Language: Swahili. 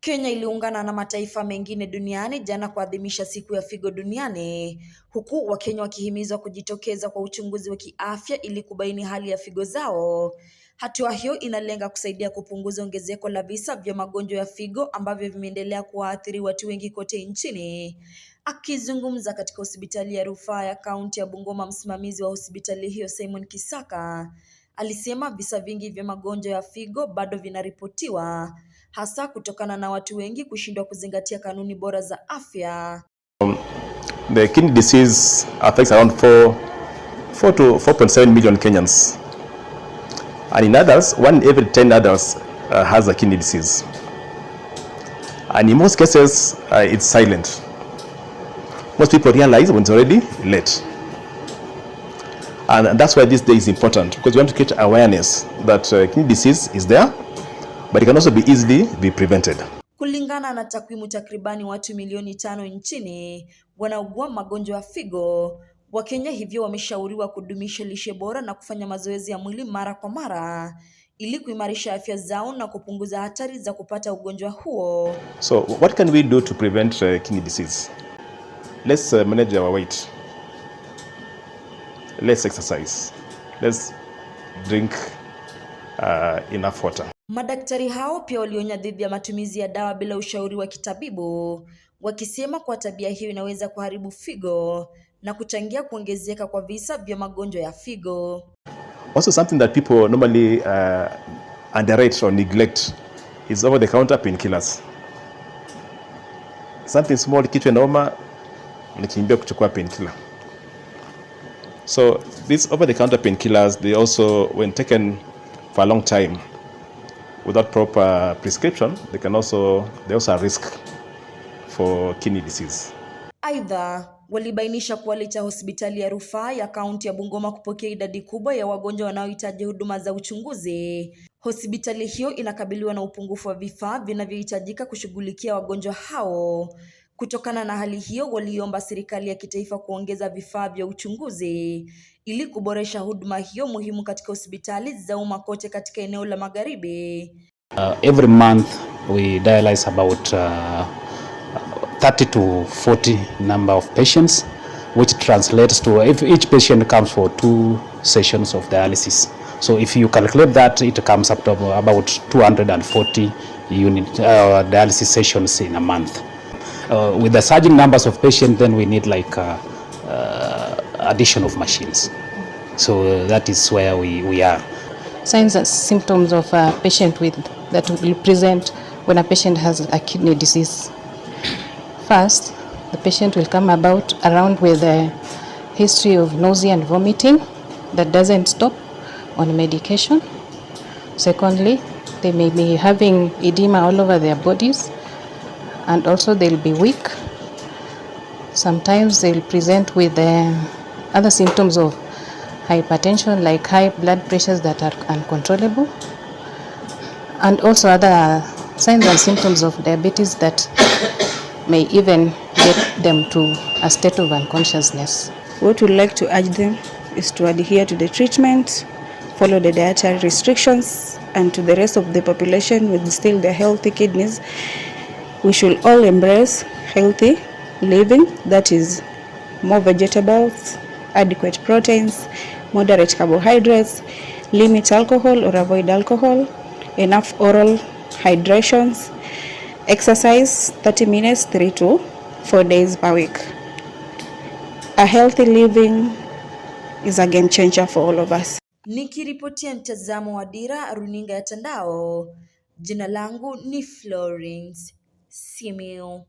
Kenya iliungana na mataifa mengine duniani jana kuadhimisha siku ya figo duniani, huku Wakenya wakihimizwa kujitokeza kwa uchunguzi wa kiafya ili kubaini hali ya figo zao. Hatua hiyo inalenga kusaidia kupunguza ongezeko la visa vya magonjwa ya figo ambavyo vimeendelea kuwaathiri watu wengi kote nchini. Akizungumza katika hospitali ya rufaa ya kaunti ya Bungoma, msimamizi wa hospitali hiyo Simon Kisaka alisema visa vingi vya magonjwa ya figo bado vinaripotiwa, hasa kutokana na watu wengi kushindwa kuzingatia kanuni bora za afya. The kidney disease affects around 4 to 4.7 million Kenyans. And in adults, 1 in every 10 adults has a kidney disease. And in most cases, it's silent. Most people realize when it's already late. And that's why this day is important, because we want to create awareness that kidney disease is there, but it can also be easily prevented. Kulingana na takwimu, takribani watu milioni 5 nchini wanaugua magonjwa ya figo. Wakenya hivyo wameshauriwa kudumisha lishe bora na kufanya mazoezi ya mwili mara kwa mara ili kuimarisha afya zao na kupunguza hatari za kupata ugonjwa huo. So what can we do to prevent kidney disease? Let's manage our weight. Let's exercise. Let's drink enough water. Madaktari hao pia walionya dhidi ya matumizi ya dawa bila ushauri wa kitabibu, wakisema kwa tabia hiyo inaweza kuharibu figo na kuchangia kuongezeka kwa visa vya magonjwa ya figo. Also, something that people normally underrate or neglect is over-the-counter painkillers. Something small, kichwa inauma, unakimbia kuchukua painkiller. So these over-the-counter painkillers, they also, when taken for a long time without proper prescription, they also are risk for kidney disease. Aidha, walibainisha kuwa licha hospitali ya rufaa ya kaunti ya Bungoma kupokea idadi kubwa ya wagonjwa wanaohitaji huduma za uchunguzi, hospitali hiyo inakabiliwa na upungufu wa vifaa vinavyohitajika kushughulikia wagonjwa hao. Kutokana na hali hiyo, waliomba serikali ya kitaifa kuongeza vifaa vya uchunguzi ili kuboresha huduma hiyo muhimu katika hospitali za umma kote katika eneo la Magharibi. Every month we dialyze about 30 to 40 number of patients, which translates to, if each patient comes for 2 sessions of dialysis. So if you calculate that, it comes up to about 240 dialysis sessions in a month. With the surging numbers of patients, then we need like addition of machines. So that is where we are. Signs and symptoms of a patient that will present when a patient has a kidney disease. First, the patient will come around with a history of nausea and vomiting that doesn't stop on medication. Secondly, they may be having edema all over their bodies, and also they'll be weak. Sometimes they'll present with other symptoms of hypertension, like high blood pressures that are uncontrollable, and also other signs and symptoms of diabetes that may even get them to a state of unconsciousness. What we'd like to urge them is to adhere to the treatment, follow the dietary restrictions, and to the rest of the population with still the healthy kidneys, we should all embrace healthy living, that is more vegetables, adequate proteins, moderate carbohydrates, limit alcohol or avoid alcohol, enough oral hydrations, exercise 30 minutes 3 to 4 days per week. A healthy living is a game changer for all of us. Nikiripotia mtazamo wa Dira runinga ya Tandao, jina langu ni Florence Simio.